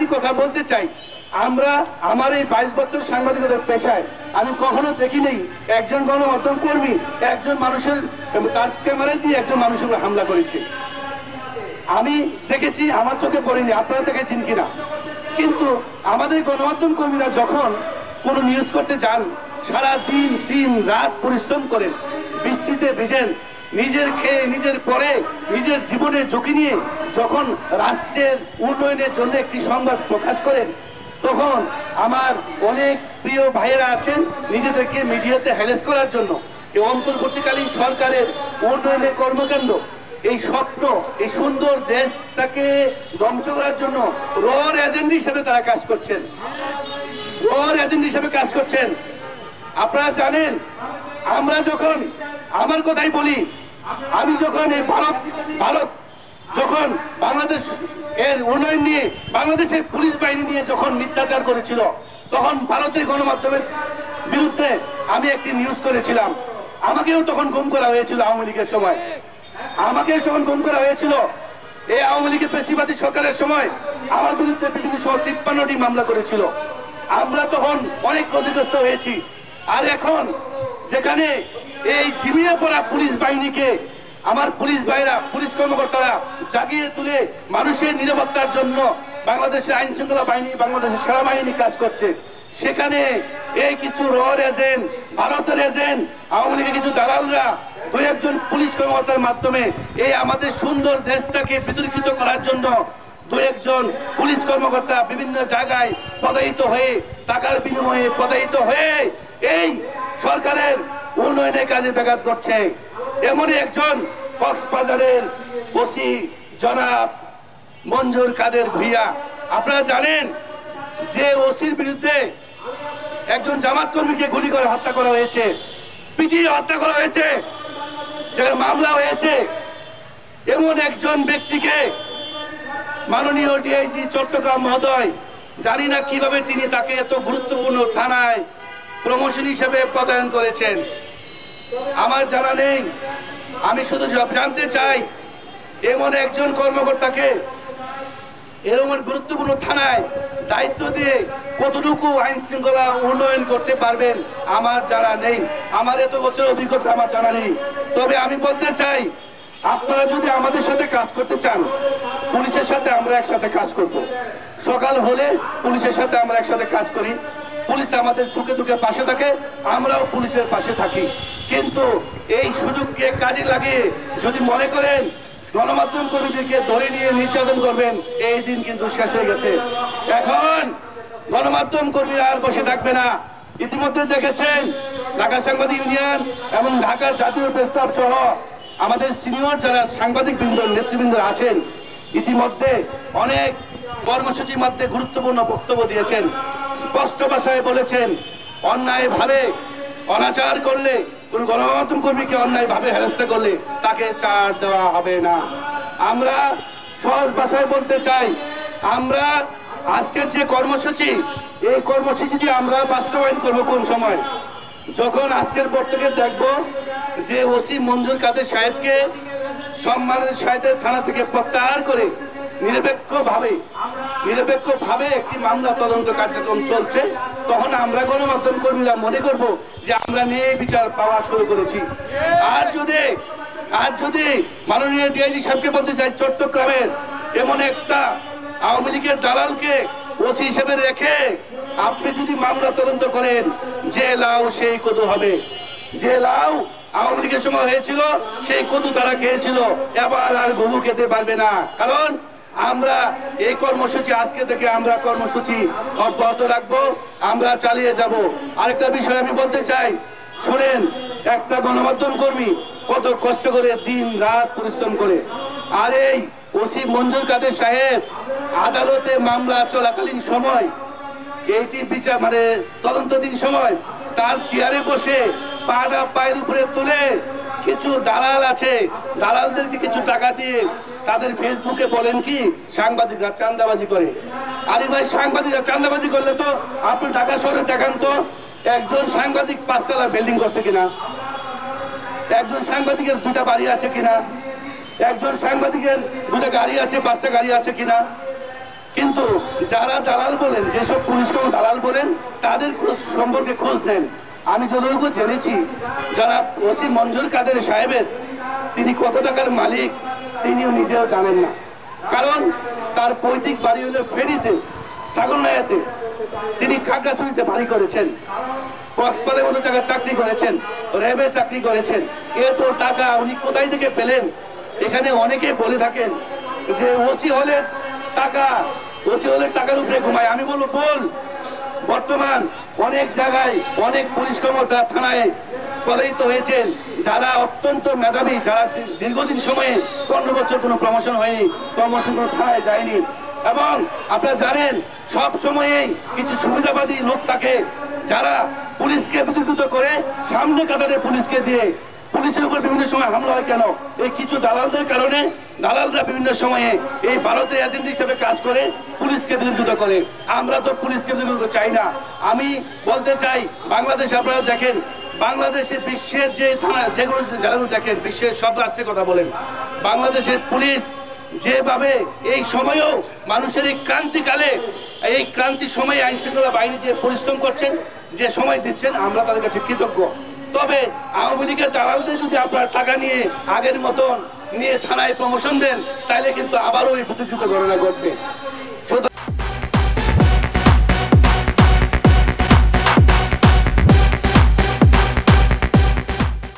আরেকটি কথা বলতে চাই, আমরা আমার এই 22 বছর সাংবাদিকতার পেশায় আমি কখনো দেখি নেই একজন গণমাধ্যম কর্মী একজন মানুষের তার ক্যামেরা দিয়ে একজন মানুষের উপর হামলা করেছে। আমি দেখেছি, আমার চোখে পড়েনি, আপনারা দেখেছেন কিনা। কিন্তু আমাদের গণমাধ্যম কর্মীরা যখন কোনো নিউজ করতে যান, সারা দিন রাত পরিশ্রম করেন, বৃষ্টিতে ভেজেন, নিজের খেয়ে নিজের পরে নিজের জীবনের ঝুঁকি নিয়ে যখন রাষ্ট্রের উন্নয়নের জন্য একটি সংবাদ প্রকাশ করেন, তখন আমার অনেক প্রিয় ভাইয়েরা আছেন নিজেদেরকে মিডিয়াতে হ্যারেস করার জন্য। এই অন্তর্বর্তীকালীন সরকারের উন্নয়নের কর্মকাণ্ড, এই স্বপ্ন, এই সুন্দর দেশটাকে ধ্বংস করার জন্য রর এজেন্ট হিসেবে তারা কাজ করছেন, রর এজেন্ট হিসেবে কাজ করছেন। আপনারা জানেন, আমরা যখন, আমার কথাই বলি, আমি যখন এই ভারত যখন বাংলাদেশ এর উন্নয়ন নিয়ে, বাংলাদেশের পুলিশ বাহিনী নিয়ে যখন মিথ্যাচার করেছিল, তখন ভারতের গণমাধ্যমের বিরুদ্ধে আমি একটি নিউজ করেছিলাম। আমাকেও তখন গুম করা হয়েছিল আওয়ামী লীগের সময়, আমাকে যখন গুম করা হয়েছিল এই আওয়ামী লীগের পেশিবাদী সরকারের সময়, আমার বিরুদ্ধে বিভিন্ন সময় 53টি মামলা করেছিল। আমরা তখন অনেক ক্ষতিগ্রস্ত হয়েছি। আর এখন যেখানে এই ঝিমিয়ে পড়া পুলিশ বাহিনীকে আমার পুলিশ ভাইরা, পুলিশ কর্মকর্তারা জাগিয়ে তুলে মানুষের নিরাপত্তার জন্য বাংলাদেশের আইন শৃঙ্খলা বাহিনী, বাংলাদেশের সেনাবাহিনী কাজ করছে, সেখানে এই কিছু রর এজেন্ট, ভারতের এজেন্ট, আওয়ামী লীগের কিছু দালালরা দু একজন পুলিশ কর্মকর্তার মাধ্যমে এই আমাদের সুন্দর দেশটাকে বিতর্কিত করার জন্য দু একজন পুলিশ কর্মকর্তা বিভিন্ন জায়গায় পদায়িত হয়ে, টাকার বিনিময়ে পদায়িত হয়ে এই সরকারের উন্নয়নের কাজে ব্যাঘাত করছে। এমনই একজন কক্সবাজারের ওসি জনাব মঞ্জুর কাদের ভূঁইয়া, আপনারা জানেন যে ওসির বিরুদ্ধে একজন জামাত কর্মীকে গুলি করে হত্যা করা হয়েছে, পিটিয়ে হত্যা করা হয়েছে, যার মামলা হয়েছে। এমন একজন ব্যক্তিকে মাননীয় ডিআইজি চট্টগ্রাম মহোদয়, জানি না কিভাবে তিনি তাকে এত গুরুত্বপূর্ণ থানায় প্রমোশন হিসেবে পদায়ন করেছেন, আমার জানা নেই। আমি শুধু জানতে চাই, এমন একজন কর্মকর্তাকে এরকম গুরুত্বপূর্ণ থানায় দায়িত্ব দিয়ে কতটুকু আইন শৃঙ্খলা উন্নয়ন করতে পারবেন আমার জানা নেই, আমার এত বছর অভিজ্ঞতা আমার জানা নেই। তবে আমি বলতে চাই, আপনারা যদি আমাদের সাথে কাজ করতে চান, পুলিশের সাথে আমরা একসাথে কাজ করব। সকাল হলে পুলিশের সাথে আমরা একসাথে কাজ করি, পুলিশ আমাদের সুখে দুঃখে পাশে থাকে, আমরাও পুলিশের পাশে থাকি। কিন্তু এই সুযোগকে কাজে লাগিয়ে যদি মনে করেন গণমাধ্যম কর্মীদেরকে ধরে নিয়ে নির্যাতন করবেন, এই দিন কিন্তু শেষ হয়ে গেছে। এখন গণমাধ্যম কর্মীরা আর বসে থাকবে না। ইতিমধ্যে দেখেছেন ঢাকা সাংবাদিক ইউনিয়ন এবং ঢাকার জাতীয় প্রেস ক্লাব সহ আমাদের সিনিয়র যারা সাংবাদিক বৃন্দ, নেতৃবৃন্দ আছেন, ইতিমধ্যে অনেক কর্মসূচির মধ্যে গুরুত্বপূর্ণ বক্তব্য দিয়েছেন, স্পষ্ট ভাষায় বলেছেন অন্যায়ভাবে অনাচার করলে, কোন গণমাধ্যম কর্মীকে অন্যায়ভাবে হেনস্থা করলে তাকে ছাড় দেওয়া হবে না। আমরা সহজ ভাষায় বলতে চাই, আমরা আজকের যে কর্মসূচি, এই কর্মসূচিটি আমরা বাস্তবায়ন করব কোন সময়? যখন আজকের পর থেকে দেখব যে ওসি মঞ্জুর কাদের সাহেবকে সম্মানের সাথে থানা থেকে প্রত্যাহার করে নিরপেক্ষভাবে একটি মামলা তদন্ত কার্যক্রম চলছে, তখন আমরা গণমাধ্যম কর্মীরা মনে করব যে আমরা ন্যায় বিচার পাওয়া শুরু করেছি। আর যদি মাননীয় ডিআইজি সাহেবকে বলতে চাই, চট্টগ্রামের এমন একটা আওয়ামী লীগের দালালকে ওসি হিসেবে রেখে আপনি যদি মামলা তদন্ত করেন, যে লাউ সেই কদু হবে। যে লাউ আওয়ামী লীগের সময় হয়েছিল, সেই কদু তারা খেয়েছিল, এবার আর গরু খেতে পারবে না। কারণ আমরা এই কর্মসূচি আজকে থেকে আমরা কর্মসূচি অব্যাহত রাখবো, আমরা চালিয়ে যাব। আরেকটা বিষয় আমি বলতে চাই, শুনেন, একটা গণমাধ্যম কর্মী কত কষ্ট করে দিন রাত পরিশ্রম করে, আর এই ওসি মঞ্জুর কাদের সাহেব আদালতে মামলা চলাকালীন সময়, এইটি বিচার মানে তদন্তাধীন সময়, তার চেয়ারে বসে পাটা পায়ের উপরে তুলে কিছু দালাল আছে, দালালদেরকে কিছু টাকা দিয়ে তাদের ফেসবুকে বলেন কি সাংবাদিকরা চাঁদাবাজি করে। আরে ভাই, সাংবাদিকরা চাঁদাবাজি করলে তো আপনি ঢাকা শহরে দেখান তো একজন সাংবাদিক 5 তলা বিল্ডিং করছে কিনা, একজন সাংবাদিকের 2টা বাড়ি আছে কিনা, একজন সাংবাদিকের 2টা গাড়ি আছে, 5টা গাড়ি আছে কিনা। কিন্তু যারা দালাল বলেন, যেসব পুলিশকে দালাল বলেন, তাদের সম্পর্কে খোঁজ নেন। আমি যতটুকু জেনেছি, যারা ওসি মঞ্জুর কাদের সাহেবের, তিনি কত টাকার মালিক তিনিও নিজেও জানেন না। কারণ তার পৈতৃক বাড়ি হলো ফেনীতে, ছাগলনাইয়াতে। তিনি খাগড়াছড়িতে বাড়ি করেছেন, কক্সবাজারের মতো টাকা চাকরি করেছেন, র্যাবে চাকরি করেছেন। এত টাকা উনি কোথায় থেকে পেলেন? এখানে অনেকে বলে থাকেন যে ওসি হলে টাকা, ওসি হলে টাকার উপরে ঘুমায়। আমি বলবো বল, বর্তমান অনেক জায়গায় অনেক পুলিশ কর্মকর্তা থানায় পদায়িত হয়েছেন, যারা অত্যন্ত মেধাবী, যারা দীর্ঘদিন সময়ে 15 বছর কোনো প্রমোশন হয়নি, প্রমোশন কোনো থানায় যায়নি। এবং আপনারা জানেন সব সময়েই কিছু সুবিধাবাদী লোক থাকে, যারা পুলিশকে বিকৃত করে সামনে কাতারে পুলিশকে দিয়ে পুলিশের উপর বিভিন্ন সময় হামলা হয়। কেন? এই কিছু দালালদের কারণে। দালালরা বিভিন্ন সময়ে এই ভারতের এজেন্ট হিসেবে কাজ করে পুলিশকে বিকৃত করে। আমরা তো পুলিশকে বিকৃত চাই না। আমি বলতে চাই, বাংলাদেশে আপনারা দেখেন, বাংলাদেশে বিশ্বের যে থানা যেগুলো যারা দেখেন, বিশ্বের সব রাষ্ট্রের কথা বলেন, বাংলাদেশের পুলিশ যেভাবে এই সময়েও মানুষের এই ক্রান্তিকালে, এই ক্রান্তির সময়ে আইন শৃঙ্খলা বাহিনী যে পরিশ্রম করছেন, যে সময় দিচ্ছেন, আমরা তাদের কাছে কৃতজ্ঞ। তবে আওয়ামী লীগের দালালদের যদি আপনার টাকা নিয়ে আগের মতন নিয়ে থানায় প্রমোশন দেন, তাহলে কিন্তু আবারও এই প্রতিযোগিতা ঘটনা ঘটবে।